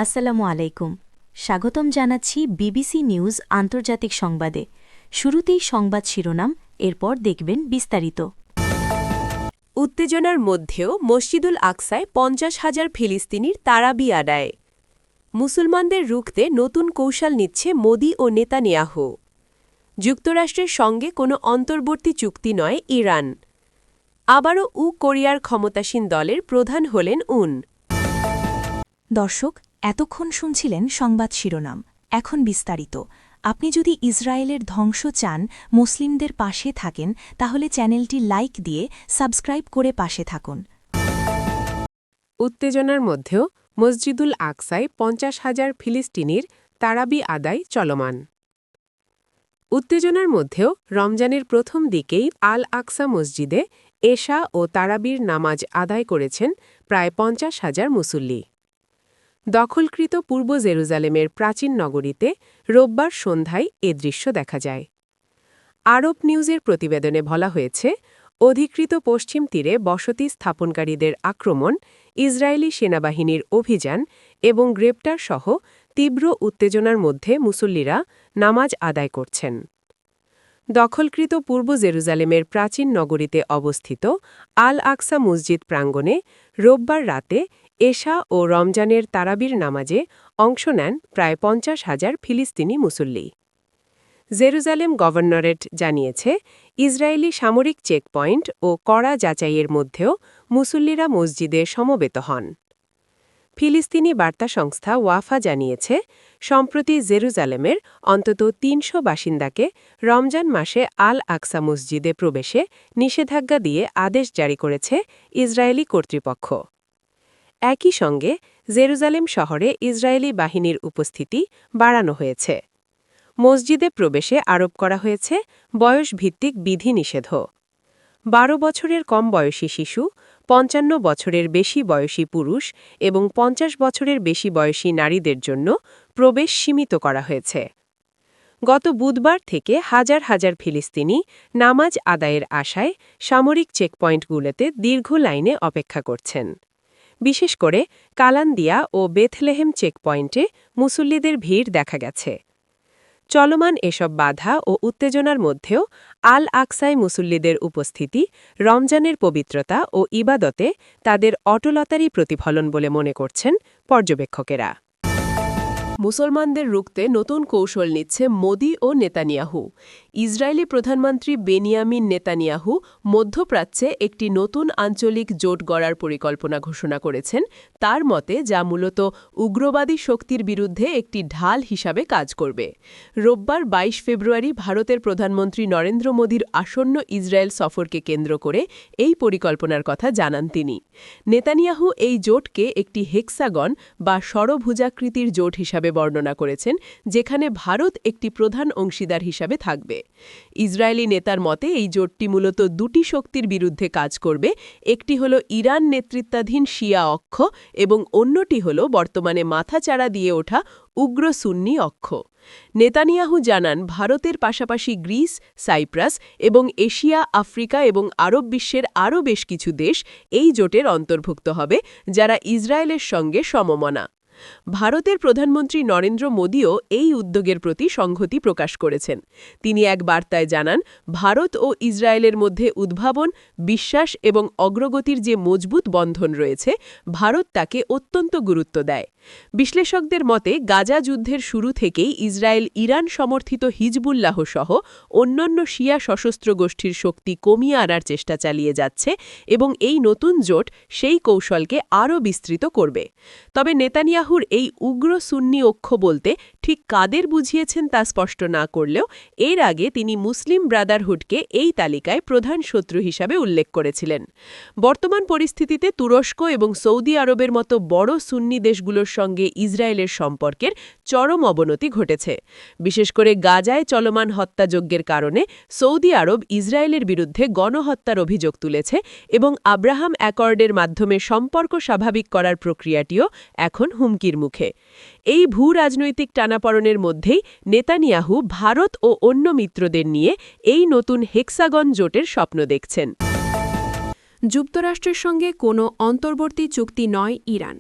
আসসালামু আলাইকুম। স্বাগতম জানাচ্ছি বিবিসি নিউজ আন্তর্জাতিক সংবাদে। শুরুতেই সংবাদ শিরোনাম, এরপর দেখবেন বিস্তারিত। উত্তেজনার মধ্যেও মসজিদুল আকসায় ৫০,০০০ ফিলিস্তিনির তারাবি আদায়। মুসলমানদের রুখতে নতুন কৌশল নিচ্ছে মোদি ও নেতানিয়াহু। যুক্তরাষ্ট্রের সঙ্গে কোনো অন্তর্বর্তী চুক্তি নয় ইরান। আবারও কোরিয়ার ক্ষমতাসীন দলের প্রধান হলেন দর্শক, এতক্ষণ শুনছিলেন সংবাদ শিরোনাম। এখন বিস্তারিত। আপনি যদি ইসরায়েলের ধ্বংস চান, মুসলিমদের পাশে থাকেন, তাহলে চ্যানেলটি লাইক দিয়ে সাবস্ক্রাইব করে পাশে থাকুন। উত্তেজনার মধ্যেও মসজিদুল আকসায় ৫০,০০০ ফিলিস্তিনির তারাবি আদায় চলমান। উত্তেজনার মধ্যেও রমজানের প্রথম দিকেই আল আকসা মসজিদে এশা ও তারাবির নামাজ আদায় করেছেন প্রায় ৫০,০০০ মুসল্লি। দখলকৃত পূর্ব জেরুজালেমের প্রাচীন নগরীতে রোববার সন্ধ্যায় এ দৃশ্য দেখা যায়। আরব নিউজের প্রতিবেদনে বলা হয়েছে, অধিকৃত পশ্চিম তীরে বসতি স্থাপনকারীদের আক্রমণ, ইসরায়েলি সেনাবাহিনীর অভিযান এবং গ্রেপ্তার সহ তীব্র উত্তেজনার মধ্যে মুসল্লিরা নামাজ আদায় করছেন। দখলকৃত পূর্ব জেরুজালেমের প্রাচীন নগরীতে অবস্থিত আল আকসা মসজিদ প্রাঙ্গণে রোববার রাতে এশা ও রমজানের তারাবির নামাজে অংশ নেন প্রায় ৫০,০০০ ফিলিস্তিনি মুসল্লি। জেরুজালেম গভর্নরেট জানিয়েছে, ইসরায়েলি সামরিক চেকপয়েন্ট ও কড়া যাচাইয়ের মধ্যেও মুসল্লিরা মসজিদে সমবেত হন। ফিলিস্তিনি বার্তা সংস্থা ওয়াফা জানিয়েছে, সম্প্রতি জেরুজালেমের অন্তত ৩০০ বাসিন্দাকে রমজান মাসে আল আকসা মসজিদে প্রবেশে নিষেধাজ্ঞা দিয়ে আদেশ জারি করেছে ইসরায়েলি কর্তৃপক্ষ। একই সঙ্গে জেরুজালেম শহরে ইসরায়েলি বাহিনীর উপস্থিতি বাড়ানো হয়েছে। মসজিদে প্রবেশে আরোপ করা হয়েছে বয়সভিত্তিক বিধিনিষেধ। ১২ বছরের কম বয়সী শিশু, ৫৫ বছরের বেশি বয়সী পুরুষ এবং ৫০ বছরের বেশি বয়সী নারীদের জন্য প্রবেশ সীমিত করা হয়েছে। গত বুধবার থেকে হাজার হাজার ফিলিস্তিনি নামাজ আদায়ের আশায় সামরিক চেকপয়েন্টগুলোতে দীর্ঘ লাইনে অপেক্ষা করছেন। বিশেষ করে কালান্দিয়া ও বেথলেহেম চেকপয়েন্টে মুসল্লিদের ভিড় দেখা গেছে। চলমান এসব বাধা ও উত্তেজনার মধ্যেও আল আকসায় মুসল্লিদের উপস্থিতি রমজানের পবিত্রতা ও ইবাদতে তাদের অটলতারই প্রতিফলন বলে মনে করছেন পর্যবেক্ষকেরা। মুসলমানদের রুখতে নতুন কৌশল নিচ্ছে মোদি ও নেতানিয়াহু। ইসরায়েলি প্রধানমন্ত্রী বেনিয়ামিন নেতানিয়াহু মধ্যপ্রাচ্যে একটি নতুন আঞ্চলিক জোট গড়ার পরিকল্পনা ঘোষণা করেছেন, তার মতে যা মূলত উগ্রবাদী শক্তির বিরুদ্ধে একটি ঢাল হিসাবে কাজ করবে। রোববার ২২ ফেব্রুয়ারি ভারতের প্রধানমন্ত্রী নরেন্দ্র মোদীর আসন্ন ইসরায়েল সফরকে কেন্দ্র করে এই পরিকল্পনার কথা জানান তিনি। নেতানিয়াহু এই জোটকে একটি হেক্সাগন বা ষড়ভুজাকৃতির জোট হিসাবে বর্ণনা করেছেন, যেখানে ভারত একটি প্রধান অংশীদার হিসাবে থাকবে। ইসরায়েলি নেতার মতে এই জোটটি মূলত দুটি শক্তির বিরুদ্ধে কাজ করবে, একটি হল ইরান নেতৃত্বাধীন শিয়া অক্ষ এবং অন্যটি হল বর্তমানে মাথাচাড়া দিয়ে ওঠা উগ্র সুন্নি অক্ষ। নেতানিয়াহু জানান, ভারতের পাশাপাশি গ্রিস, সাইপ্রাস এবং এশিয়া, আফ্রিকা এবং আরব বিশ্বের আরও বেশ কিছু দেশ এই জোটের অন্তর্ভুক্ত হবে, যারা ইসরায়েলের সঙ্গে সমমনা। ভারতের প্রধানমন্ত্রী নরেন্দ্র মোদীও এই উদ্যোগের প্রতি সংহতি প্রকাশ করেছেন। তিনি এক বার্তায় জানান, ভারত ও ইসরায়েলের মধ্যে উদ্ভাবন, বিশ্বাস এবং অগ্রগতির যে মজবুত বন্ধন রয়েছে, ভারত তাকে অত্যন্ত গুরুত্ব দেয়। বিশ্লেষকদের মতে গাজা যুদ্ধের শুরু থেকেই ইসরায়েল ইরান সমর্থিত হিজবুল্লাহ সহ অন্যান্য শিয়া সশস্ত্র গোষ্ঠীর শক্তি কমিয়ে আনার চেষ্টা চালিয়ে যাচ্ছে এবং এই নতুন জোট সেই কৌশলকে আরও বিস্তৃত করবে। তবে নেতানিয়াহুর এই উগ্র সুন্নি অক্ষ বলতে ঠিক কাদের বুঝিয়েছেন তা স্পষ্ট না করলেও এর আগে তিনি মুসলিম ব্রাদারহুডকে এই তালিকায় প্রধান শত্রু হিসাবে উল্লেখ করেছিলেন। বর্তমান পরিস্থিতিতে তুরস্ক এবং সৌদি আরবের মতো বড় সুন্নি দেশগুলোর সঙ্গে ইসরায়েলের সম্পর্কের চরম অবনতি ঘটেছে। বিশেষ করে গাজায় চলমান হত্যাযজ্ঞের কারণে সৌদি আরব ইসরায়েলের বিরুদ্ধে গণহত্যার অভিযোগ তুলেছে এবং আব্রাহাম অ্যাকর্ডের মাধ্যমে সম্পর্ক স্বাভাবিক করার প্রক্রিয়াটিও এখন হুমকির মুখে। এই ভূ-রাজনৈতিক টানাপড়েনের মধ্যেই নেতানিয়াহু ভারত ও অন্য মিত্রদের নিয়ে এই নতুন হেক্সাগন জোটের স্বপ্ন দেখছেন। যুক্তরাষ্ট্রের সঙ্গে কোনো অন্তর্বর্তী চুক্তি নয় ইরান।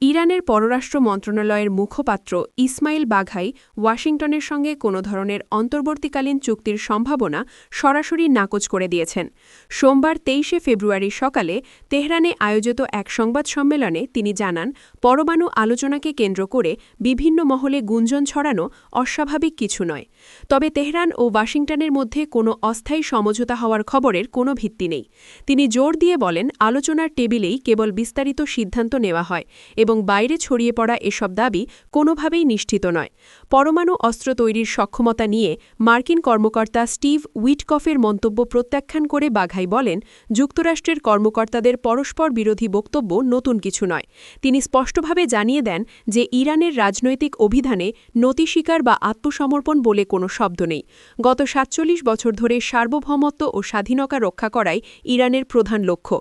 ইরানের পররাষ্ট্র মন্ত্রণালয়ের মুখপাত্র ইসমাইল বাঘাই ওয়াশিংটনের সঙ্গে কোনো ধরনের অন্তর্বর্তীকালীন চুক্তির সম্ভাবনা সরাসরি নাকচ করে দিয়েছেন। সোমবার ২৩ ফেব্রুয়ারি সকালে তেহরানে আয়োজিত এক সংবাদ সম্মেলনে তিনি জানান, পরমাণু আলোচনাকে কেন্দ্র করে বিভিন্ন মহলে গুঞ্জন ছড়ানো অস্বাভাবিক কিছু নয়। তবে তেহরান ও ওয়াশিংটনের মধ্যে কোনো অস্থায়ী সমঝোতা হওয়ার খবরের কোনো ভিত্তি নেই। তিনি জোর দিয়ে বলেন, আলোচনার টেবিলেই কেবল বিস্তারিত সিদ্ধান্ত নেওয়া হয় এবং বাইরে ছড়িয়ে পড়া এসব দাবি কোনোভাবেই নিশ্চিত নয়। পরমাণু অস্ত্র তৈরির সক্ষমতা নিয়ে মার্কিন কর্মকর্তা স্টিভ উইটকফের মন্তব্য প্রত্যাখ্যান করে বাঘাই বলেন, যুক্তরাষ্ট্রের কর্মকর্তাদের পরস্পর বিরোধী বক্তব্য নতুন কিছু নয়। তিনি স্পষ্টভাবে জানিয়ে দেন যে ইরানের রাজনৈতিক অভিধানে নতি স্বীকার বা আত্মসমর্পণ বলে কোনো শব্দ নেই। গত ৪৭ বছর ধরে সার্বভৌমত্ব ও স্বাধীনতা রক্ষা করাই ইরানের প্রধান লক্ষ্য।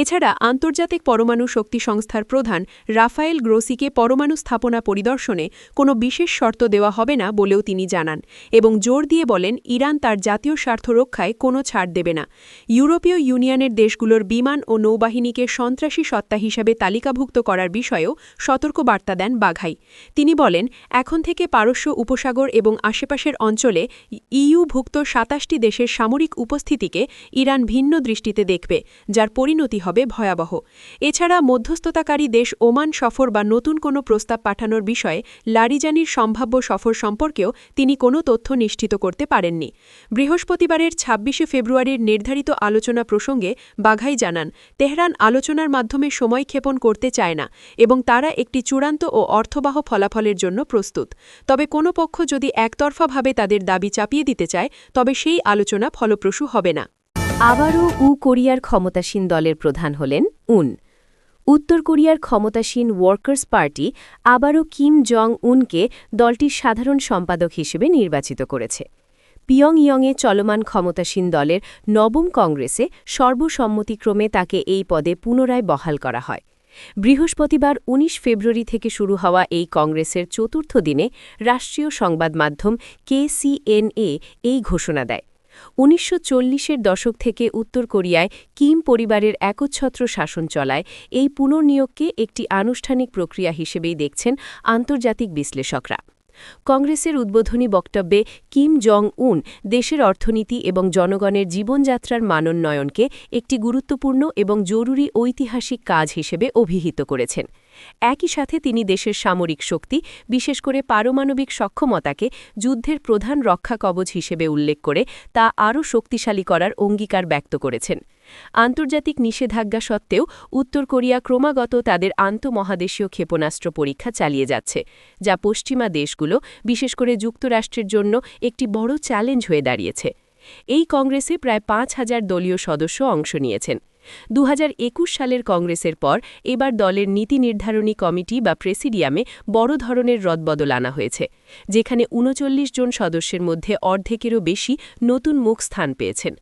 এছাড়া আন্তর্জাতিক পরমাণু শক্তি সংস্থার প্রধান রাফায়েল গ্রোসিকে পরমাণু স্থাপনা পরিদর্শনে কোনো বিশেষ শর্ত দেওয়া হবে না বলেও তিনি জানান এবং জোর দিয়ে বলেন, ইরান তার জাতীয় স্বার্থ রক্ষায় কোনো ছাড় দেবে না। ইউরোপীয় ইউনিয়নের দেশগুলোর বিমান ও নৌবাহিনীকে সন্ত্রাসী সত্তা হিসাবে তালিকাভুক্ত করার বিষয়েও সতর্কবার্তা দেন বাঘাই। তিনি বলেন, এখন থেকে পারস্য উপসাগর এবং আশেপাশের অঞ্চলে ইইউভুক্ত ২৭টি দেশের সামরিক উপস্থিতিকে ইরান ভিন্ন দৃষ্টিতে দেখবে, যার পরিণতি হবে ভয়াবহ। এছাড়া মধ্যস্থতাকারী দেশ ওমান সফর বা নতুন কোনো প্রস্তাব পাঠানোর বিষয়ে লারিজানির সম্ভাব্য সফর সম্পর্কেও তিনি কোনো তথ্য নিশ্চিত করতে পারেননি। বৃহস্পতিবারের ২৬ ফেব্রুয়ারির নির্ধারিত আলোচনা প্রসঙ্গে বাঘাই জানান, তেহরান আলোচনার মাধ্যমে সময়ক্ষেপণ করতে চায় না এবং তারা একটি চূড়ান্ত ও অর্থবহ ফলাফলের জন্য প্রস্তুত। তবে কোনো পক্ষ যদি একতরফাভাবে তাদের দাবি চাপিয়ে দিতে চায়, তবে সেই আলোচনা ফলপ্রসূ হবে না। আবারও কোরিয়ার ক্ষমতাসীন দলের প্রধান হলেন উত্তর কোরিয়ার ক্ষমতাসীন ওয়ার্কার্স পার্টি আবারও কিম জং উনকে দলটির সাধারণ সম্পাদক হিসেবে নির্বাচিত করেছে। পিয়ংইয়ংয়ে চলমান ক্ষমতাসীন দলের নবম কংগ্রেসে সর্বসম্মতিক্রমে তাকে এই পদে পুনরায় বহাল করা হয়। বৃহস্পতিবার ১৯ ফেব্রুয়ারি থেকে শুরু হওয়া এই কংগ্রেসের চতুর্থ দিনে রাষ্ট্রীয় সংবাদ মাধ্যম KCNA এই ঘোষণা দেয়। ১৯৪০-এর দশক থেকে উত্তর কোরিয়ায় কিম পরিবারের একচ্ছত্র শাসন চলায় এই পুনর্নিয়োগকে একটি আনুষ্ঠানিক প্রক্রিয়া হিসেবেই দেখছেন আন্তর্জাতিক বিশ্লেষকরা। কংগ্রেসের উদ্বোধনী বক্তব্যে কিম জং উন দেশের অর্থনীতি এবং জনগণের জীবনযাত্রার মানোন্নয়নকে একটি গুরুত্বপূর্ণ এবং জরুরি ঐতিহাসিক কাজ হিসেবে অভিহিত করেছেন। একই সাথে তিনি দেশের সামরিক শক্তি, বিশেষ করে পারমাণবিক সক্ষমতাকে যুদ্ধের প্রধান রক্ষা কবচ হিসেবে উল্লেখ করে তা আরও শক্তিশালী করার অঙ্গীকার ব্যক্ত করেছেন। আন্তর্জাতিক নিষেধাজ্ঞা সত্ত্বেও উত্তর কোরিয়া ক্রমাগত তাদের আন্তঃমহাদেশীয় ক্ষেপণাস্ত্র পরীক্ষা চালিয়ে যাচ্ছে, যা পশ্চিমা দেশগুলো, বিশেষ করে যুক্তরাষ্ট্রের জন্য একটি বড় চ্যালেঞ্জ হয়ে দাঁড়িয়েছে। এই কংগ্রেসে প্রায় ৫,০০০ দলীয় সদস্য অংশ নিয়েছেন। ২০২১ সালের কংগ্রেসের পর এবার দলের নীতি নির্ধারণী কমিটি বা প্রেসিডিয়ামে বড় ধরনের রদবদল আনা হয়েছে, যেখানে ৩৯ জন সদস্যের মধ্যে অর্ধেকেরও বেশি নতুন মুখ স্থান পেয়েছেন।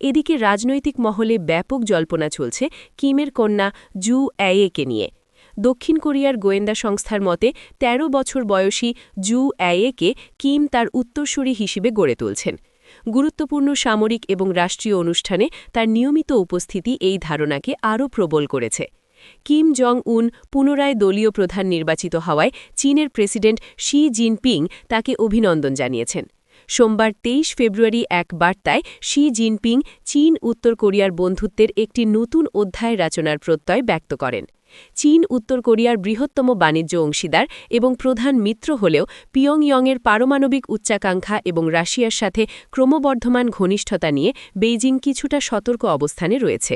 এদিকে রাজনৈতিক মহলে ব্যাপক জল্পনা চলছে কিমের কন্যা জু অ্যায়েকে নিয়ে। দক্ষিণ কোরিয়ার গোয়েন্দা সংস্থার মতে ১৩ বছর বয়সী জু অ্যায়েকে কিম তার উত্তরসূরি হিসেবে গড়ে তুলছেন। গুরুত্বপূর্ণ সামরিক এবং রাষ্ট্রীয় অনুষ্ঠানে তার নিয়মিত উপস্থিতি এই ধারণাকে আরও প্রবল করেছে। কিম জং উন পুনরায় দলীয় প্রধান নির্বাচিত হওয়ায় চীনের প্রেসিডেন্ট শি জিনপিং তাকে অভিনন্দন জানিয়েছেন। সোমবার ২৩ ফেব্রুয়ারি এক বার্তায় শি জিনপিং চীন উত্তর কোরিয়ার বন্ধুত্বের একটি নতুন অধ্যায় রচনার প্রত্যয় ব্যক্ত করেন। চীন উত্তর কোরিয়ার বৃহত্তম বাণিজ্য অংশীদার এবং প্রধান মিত্র হলেও পিয়ংইয়ংয়ের পারমাণবিক উচ্চাকাঙ্ক্ষা এবং রাশিয়ার সাথে ক্রমবর্ধমান ঘনিষ্ঠতা নিয়ে বেইজিং কিছুটা সতর্ক অবস্থানে রয়েছে।